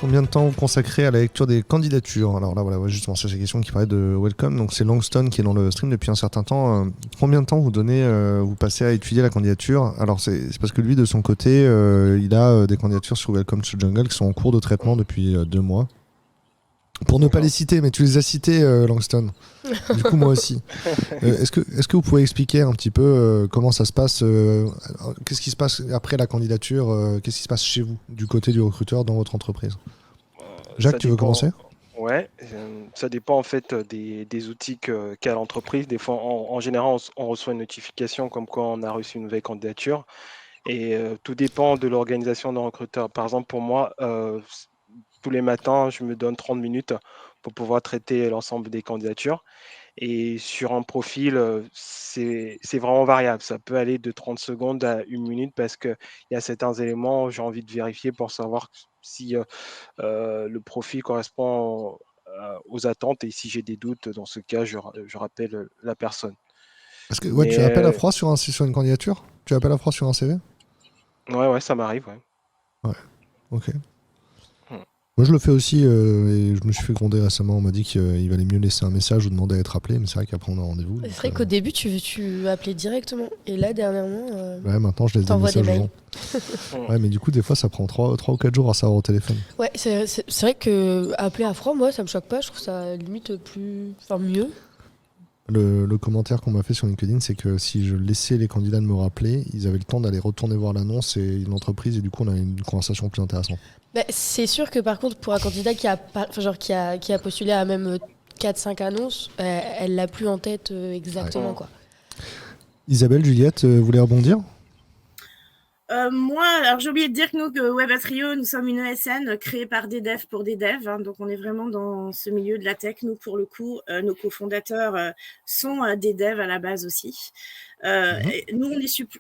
Combien de temps vous consacrez à la lecture des candidatures? Alors là, voilà, ouais, justement, c'est la question qui parlait de Welcome. Donc c'est Langston qui est dans le stream depuis un certain temps. Combien de temps vous passez à étudier la candidature? Alors c'est parce que lui, de son côté, il a des candidatures sur Welcome to Jungle qui sont en cours de traitement depuis 2 mois. Pour ne pas les citer, mais tu les as cités, Langston. Du coup, moi aussi. Est-ce que vous pouvez expliquer un petit peu comment ça se passe, qu'est-ce qui se passe après la candidature, qu'est-ce qui se passe chez vous, du côté du recruteur dans votre entreprise? Jacques, Ça tu veux dépend, commencer? ouais, ça dépend en fait des outils qu'a l'entreprise. Des fois, en général, on reçoit une notification comme quoi on a reçu une nouvelle candidature et tout dépend de l'organisation d'un recruteur. Par exemple, pour moi, tous les matins, je me donne 30 minutes pour pouvoir traiter l'ensemble des candidatures. Et sur un profil, c'est vraiment variable. Ça peut aller de 30 secondes à 1 minute parce qu'il y a certains éléments, j'ai envie de vérifier pour savoir si le profil correspond aux attentes et si j'ai des doutes, dans ce cas, je rappelle la personne. Parce que ouais, Mais tu appelles à froid sur une candidature? Tu appelles à froid sur un CV? ouais, ouais, ça m'arrive. Ouais. Ouais, ok. Hmm. Moi, je le fais aussi, et je me suis fait gronder récemment. On m'a dit qu'il valait mieux laisser un message ou demander à être appelé, mais c'est vrai qu'après, on a rendez-vous. C'est Donc, vrai qu'au début, tu appelais directement. Et là, dernièrement, ouais, maintenant, je laisse des t'envoies des messages aux mails. gens. Hmm. Ouais, mais du coup, des fois, ça prend 3 ou 4 jours à savoir au téléphone. Ouais, c'est vrai que appeler à froid, moi, ça me choque pas. Je trouve ça limite mieux. Le commentaire qu'on m'a fait sur LinkedIn, c'est que si je laissais les candidats de me rappeler, ils avaient le temps d'aller retourner voir l'annonce et l'entreprise, et du coup, on a une conversation plus intéressante. Bah, c'est sûr que par contre, pour un candidat qui a postulé à même 4-5 annonces, elle l'a plus en tête exactement, Ouais. quoi. Isabelle, Juliette, vous voulez rebondir? Moi, alors j'ai oublié de dire que nous, que Webatrio, nous sommes une ESN créée par des devs pour des devs. Hein, donc, on est vraiment dans ce milieu de la tech. Nous, pour le coup, nos cofondateurs sont des devs à la base aussi. Nous,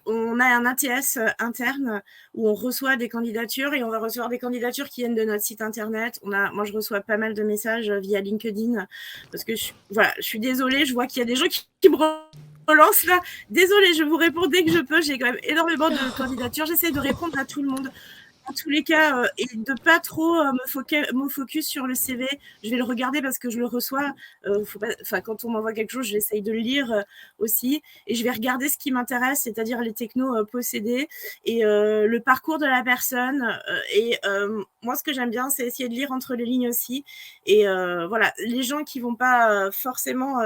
on a un ATS interne où on reçoit des candidatures et on va recevoir des candidatures qui viennent de notre site internet. Moi, je reçois pas mal de messages via LinkedIn parce que je suis désolée, je vois qu'il y a des gens qui me relance là. Désolée, je vous réponds dès que je peux. J'ai quand même énormément de candidatures. J'essaie de répondre à tout le monde. En tous les cas, et de pas trop me focus sur le CV. Je vais le regarder parce que je le reçois. Quand on m'envoie quelque chose, j'essaye de le lire aussi. Et je vais regarder ce qui m'intéresse, c'est-à-dire les technos possédés et le parcours de la personne. Moi, ce que j'aime bien, c'est essayer de lire entre les lignes aussi. Et voilà, les gens qui vont pas forcément,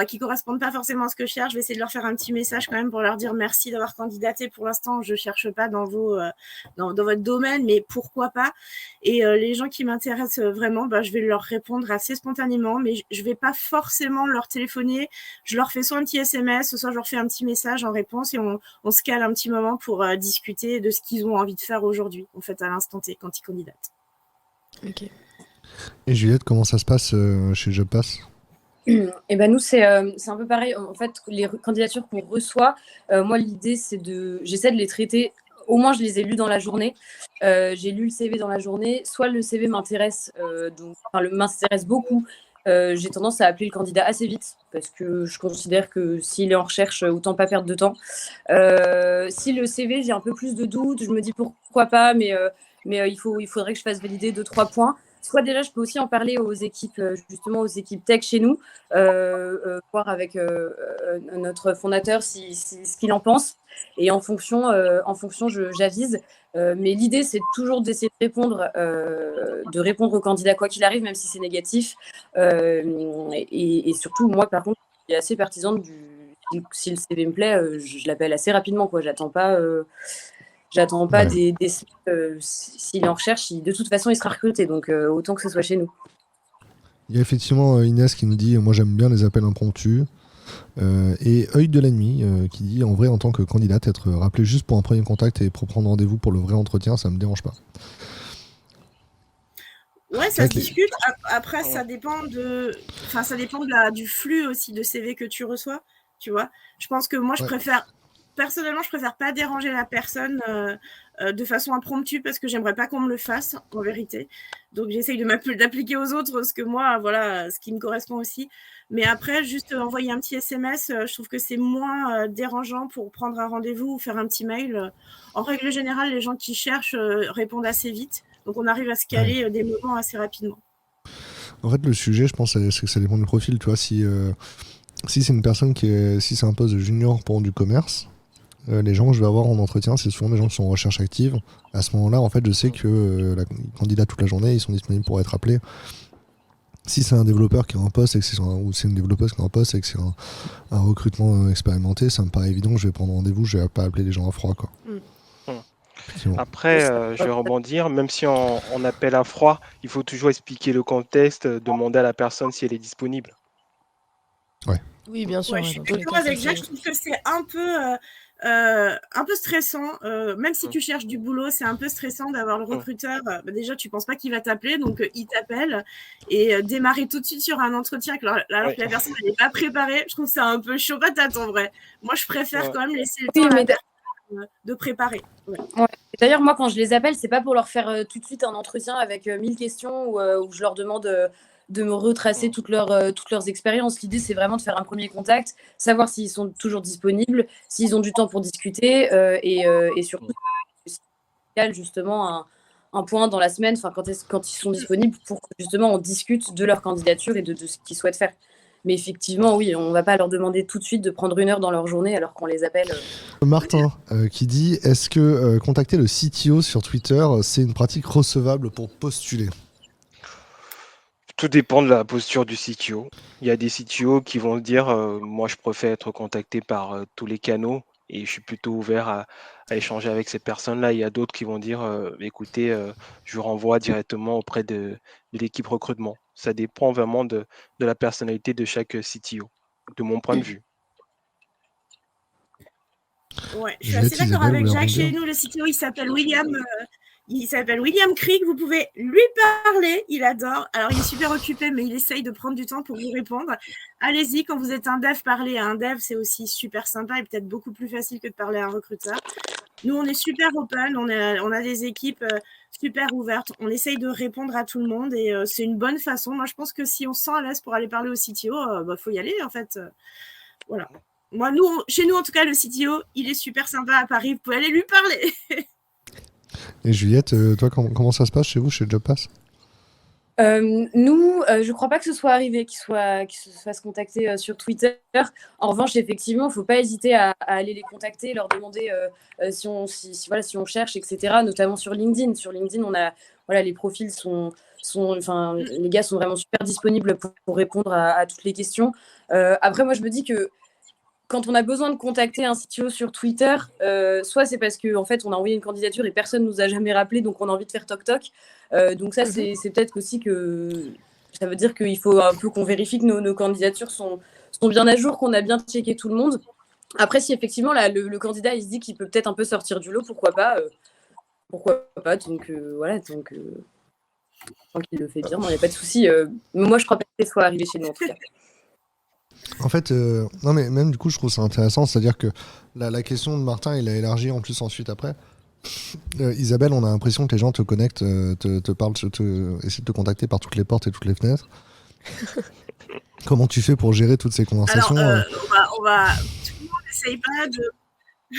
qui correspondent pas forcément à ce que je cherche, je vais essayer de leur faire un petit message quand même pour leur dire merci d'avoir candidaté. Pour l'instant, je cherche pas dans votre domaine, mais pourquoi pas. Et les gens qui m'intéressent vraiment, je vais leur répondre assez spontanément, mais je vais pas forcément leur téléphoner. Je leur fais soit un petit SMS, soit je leur fais un petit message en réponse et on se cale un petit moment pour discuter de ce qu'ils ont envie de faire aujourd'hui, en fait, à l'instant T, quand ils candidatent. Ok. Et Juliette, comment ça se passe chez JobPass? Et ben nous, c'est un peu pareil. En fait, les candidatures qu'on reçoit, moi, l'idée, j'essaie de les traiter. Au moins, je les ai lus dans la journée. J'ai lu le CV dans la journée. Soit le CV m'intéresse, m'intéresse beaucoup. J'ai tendance à appeler le candidat assez vite parce que je considère que s'il est en recherche, autant pas perdre de temps. Si le CV, j'ai un peu plus de doutes, je me dis pourquoi pas, mais il faudrait que je fasse valider 2-3 points. Soit déjà, je peux aussi en parler aux équipes, justement aux équipes tech chez nous, voir avec notre fondateur ce qu'il en pense. Et en fonction, j'avise. Mais l'idée, c'est toujours d'essayer de répondre aux candidats quoi qu'il arrive, même si c'est négatif. Et surtout, moi, par contre, je suis assez partisane si le CV me plaît, je l'appelle assez rapidement, quoi. J'attends pas Ouais. des semaines. S'il est en recherche, de toute façon, il sera recruté. Donc, autant que ce soit chez nous. Il y a effectivement Inès qui nous dit moi j'aime bien les appels impromptus. Et Œil de la nuit qui dit en vrai en tant que candidate être rappelé juste pour un premier contact et pour prendre rendez-vous pour le vrai entretien, ça me dérange pas. Ouais, ça se discute. Après, ça dépend du flux aussi de CV que tu reçois. Tu vois, je pense que moi, personnellement, je préfère pas déranger la personne de façon impromptue parce que j'aimerais pas qu'on me le fasse, en vérité. Donc, j'essaye d'appliquer aux autres ce que moi, voilà, ce qui me correspond aussi. Mais après, juste envoyer un petit SMS, je trouve que c'est moins dérangeant pour prendre un rendez-vous ou faire un petit mail. En règle générale, les gens qui cherchent répondent assez vite. Donc, on arrive à se caler des moments assez rapidement. En fait, le sujet, je pense, c'est que ça dépend du profil. Tu vois, si c'est une personne si c'est un poste de junior pour du commerce, les gens que je vais avoir en entretien, c'est souvent des gens qui sont en recherche active. À ce moment-là, en fait, je sais que les candidats toute la journée, ils sont disponibles pour être appelés. Si c'est un développeur qui est en poste ou c'est une développeuse qui est en poste et que c'est un recrutement expérimenté, ça me paraît évident que je vais prendre rendez-vous, je vais pas appeler les gens à froid, quoi. Après, je vais rebondir, même si on appelle à froid, il faut toujours expliquer le contexte, demander à la personne si elle est disponible. Oui, bien sûr. Ouais, je suis d'accord avec Jacques, je trouve que c'est un peu stressant, même si tu cherches du boulot, c'est un peu stressant d'avoir le recruteur. Déjà, tu penses pas qu'il va t'appeler, donc il t'appelle et démarrer tout de suite sur un entretien alors que la personne n'est pas préparée. Je trouve que c'est un peu chaud patate en vrai. Moi, je préfère quand même laisser le temps à la personne de préparer. Ouais. D'ailleurs, moi, quand je les appelle, c'est pas pour leur faire tout de suite un entretien avec 1000 questions où je leur demande de me retracer toutes leurs expériences. L'idée, c'est vraiment de faire un premier contact, savoir s'ils sont toujours disponibles, s'ils ont du temps pour discuter et surtout, justement, un point dans la semaine, quand ils sont disponibles, pour que justement on discute de leur candidature et de ce qu'ils souhaitent faire. Mais effectivement, oui, on ne va pas leur demander tout de suite de prendre 1 heure dans leur journée alors qu'on les appelle. Martin qui dit, est-ce que contacter le CTO sur Twitter, c'est une pratique recevable pour postuler ? Tout dépend de la posture du CTO. Il y a des CTO qui vont dire moi je préfère être contacté par tous les canaux et je suis plutôt ouvert à échanger avec ces personnes-là. Il y a d'autres qui vont dire écoutez, je renvoie directement auprès de l'équipe recrutement. Ça dépend vraiment de la personnalité de chaque CTO, de mon point de vue. Ouais, je suis assez d'accord avec Jacques. Chez nous, le CTO, il s'appelle William. Il s'appelle William Krieg, vous pouvez lui parler, il adore. Alors, il est super occupé, mais il essaye de prendre du temps pour vous répondre. Allez-y, quand vous êtes un dev, parler à un dev, c'est aussi super sympa et peut-être beaucoup plus facile que de parler à un recruteur. Nous, on est super open, on a des équipes super ouvertes, on essaye de répondre à tout le monde et c'est une bonne façon. Moi, je pense que si on se sent à l'aise pour aller parler au CTO, faut y aller, en fait. Voilà. Moi, chez nous, en tout cas, le CTO, il est super sympa à Paris, vous pouvez aller lui parler. Et Juliette, toi, comment ça se passe chez vous, chez JobPass ? Nous, je crois pas que ce soit arrivé qu'ils se fassent contacter sur Twitter. En revanche, effectivement, il ne faut pas hésiter à aller les contacter, leur demander si on cherche, etc. Notamment sur LinkedIn. Sur LinkedIn, les profils les gars sont vraiment super disponibles pour répondre à toutes les questions. Après, moi, je me dis que quand on a besoin de contacter un CTO sur Twitter, soit c'est parce qu'en fait, on a envoyé une candidature et personne ne nous a jamais rappelé, donc on a envie de faire toc-toc. Donc ça, c'est peut-être aussi que ça veut dire qu'il faut un peu qu'on vérifie que nos candidatures sont bien à jour, qu'on a bien checké tout le monde. Après, si effectivement, là, le candidat, il se dit qu'il peut peut-être un peu sortir du lot, pourquoi pas. Donc, voilà, tant qu'il le fait bien, il n'y a pas de souci. Moi, je crois pas que ce soit arrivé chez nous, en tout cas. En fait, non mais même du coup, je trouve ça intéressant, c'est-à-dire que la question de Martin, il a élargi en plus ensuite après. Isabelle, on a l'impression que les gens te connectent, te parlent, essaient de te contacter par toutes les portes et toutes les fenêtres. Comment tu fais pour gérer toutes ces conversations ? Alors, tout le monde n'essaye pas de...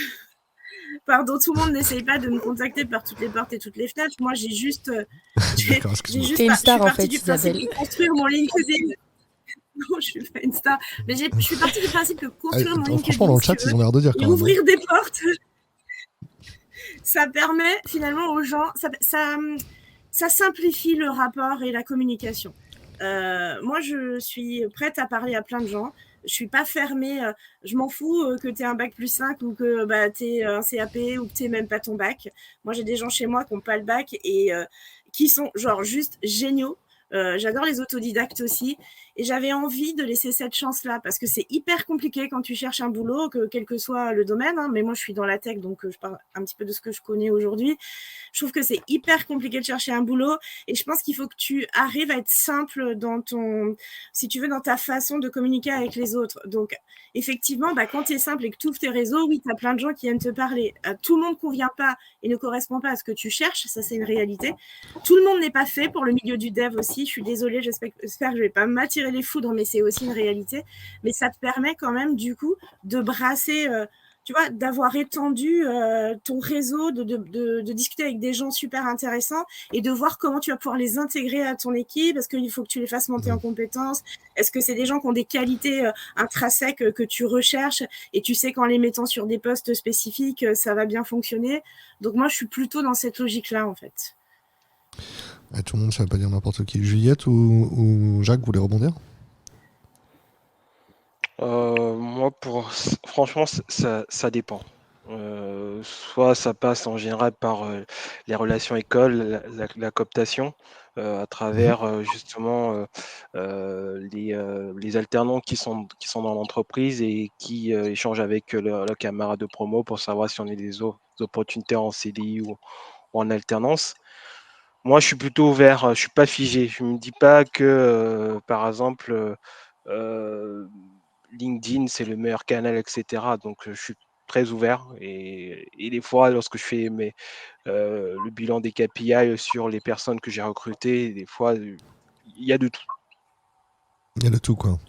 Pardon, tout le monde n'essaye pas de me contacter par toutes les portes et toutes les fenêtres. Moi, j'ai juste... T'es une star, en fait, Isabelle. De construire mon LinkedIn. Non, je suis pas une star. Mais je suis partie du principe que construire mon LinkedIn, franchement, dans le chat, ils ont l'air de dire quand même. Ouvrir des portes, ça permet finalement aux gens, ça simplifie le rapport et la communication. Moi, je suis prête à parler à plein de gens. Je suis pas fermée. Je m'en fous que tu aies un bac plus 5 ou que tu aies un CAP ou que tu n'aies même pas ton bac. Moi, j'ai des gens chez moi qui n'ont pas le bac et qui sont genre juste géniaux. J'adore les autodidactes aussi. Et j'avais envie de laisser cette chance-là parce que c'est hyper compliqué quand tu cherches un boulot, quel que soit le domaine. Mais moi, je suis dans la tech, donc je parle un petit peu de ce que je connais aujourd'hui. Je trouve que c'est hyper compliqué de chercher un boulot et je pense qu'il faut que tu arrives à être simple dans ta façon de communiquer avec les autres. Donc, effectivement, quand tu es simple et que tu ouvres tes réseaux, oui, tu as plein de gens qui aiment te parler. Tout le monde ne convient pas et ne correspond pas à ce que tu cherches. Ça, c'est une réalité. Tout le monde n'est pas fait pour le milieu du dev aussi. Je suis désolée, j'espère que je ne vais pas m'attirer les foudres, mais c'est aussi une réalité. Mais ça te permet quand même, du coup, de brasser tu vois, d'avoir étendu ton réseau, de discuter avec des gens super intéressants et de voir comment tu vas pouvoir les intégrer à ton équipe. Est-ce qu'il faut que tu les fasses monter en compétences? Est-ce que c'est des gens qui ont des qualités intrinsèques que tu recherches et tu sais qu'en les mettant sur des postes spécifiques, ça va bien fonctionner? Donc moi, je suis plutôt dans cette logique-là, en fait. Tout le monde, ça veut pas dire n'importe qui. Juliette ou Jacques, vous voulez rebondir? Moi, franchement, ça dépend. Soit ça passe en général par les relations écoles, la cooptation, à travers justement les alternants qui sont dans l'entreprise et qui échangent avec leurs camarades de promo pour savoir si on a des opportunités en CDI ou en alternance. Moi, je suis plutôt ouvert, je suis pas figé. Je me dis pas que, par exemple, euh, LinkedIn, c'est le meilleur canal, etc. Donc, je suis très ouvert. Et des fois, lorsque je fais le bilan des KPI sur les personnes que j'ai recrutées, des fois, il y a de tout. Il y a de tout, quoi.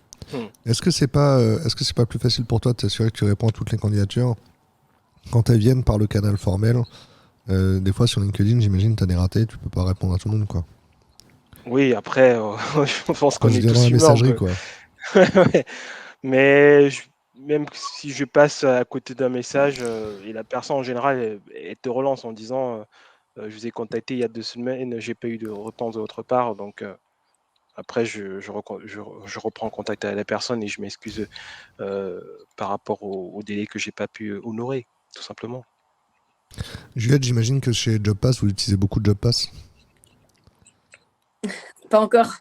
Est-ce que c'est pas plus facile pour toi de t'assurer que tu réponds à toutes les candidatures quand elles viennent par le canal formel? Des fois, sur LinkedIn, j'imagine, t'as des ratés, tu peux pas répondre à tout le monde, quoi. Oui, après, je pense Quand qu'on je est dis dans la tous humains. messagerie, quoi. Ouais. Mais même si je passe à côté d'un message et la personne en général, elle te relance en disant je vous ai contacté il y a 2 semaines, j'ai pas eu de réponse de votre part. Donc après, je reprends contact avec la personne et je m'excuse par rapport au délai que j'ai pas pu honorer, tout simplement. Juliette, j'imagine que chez JobPass, vous utilisez beaucoup de JobPass. Pas encore.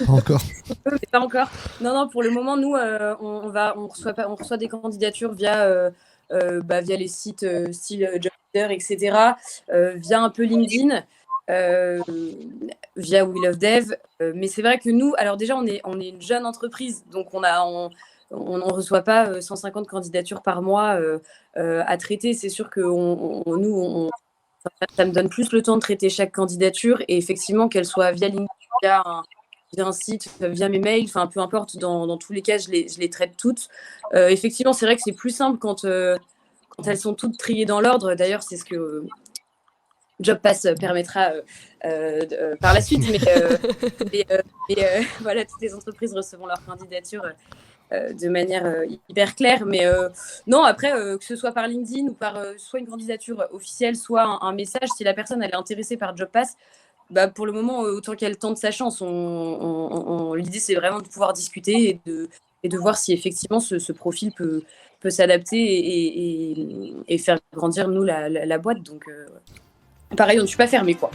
Pas encore. Mais pas encore. Non, pour le moment, nous, on reçoit des candidatures via les sites style Jobleader, etc., via un peu LinkedIn, via We Love Dev. Mais c'est vrai que nous, alors déjà, on est une jeune entreprise, donc on ne reçoit pas 150 candidatures par mois à traiter. C'est sûr que ça me donne plus le temps de traiter chaque candidature et effectivement qu'elle soit via LinkedIn, via un site, via mes mails, enfin peu importe, dans tous les cas, je les traite toutes. Effectivement, c'est vrai que c'est plus simple quand elles sont toutes triées dans l'ordre. D'ailleurs, c'est ce que JobPass permettra par la suite. Mais voilà, toutes les entreprises recevront leur candidature de manière hyper claire. Mais non, après, que ce soit par LinkedIn ou par soit une candidature officielle, soit un message, si la personne elle est intéressée par JobPass, pour le moment, autant qu'elle tente sa chance. L'idée, c'est vraiment de pouvoir discuter et de voir si effectivement ce profil peut s'adapter et faire grandir, nous, la boîte. Donc, pareil, je ne suis pas fermée, quoi.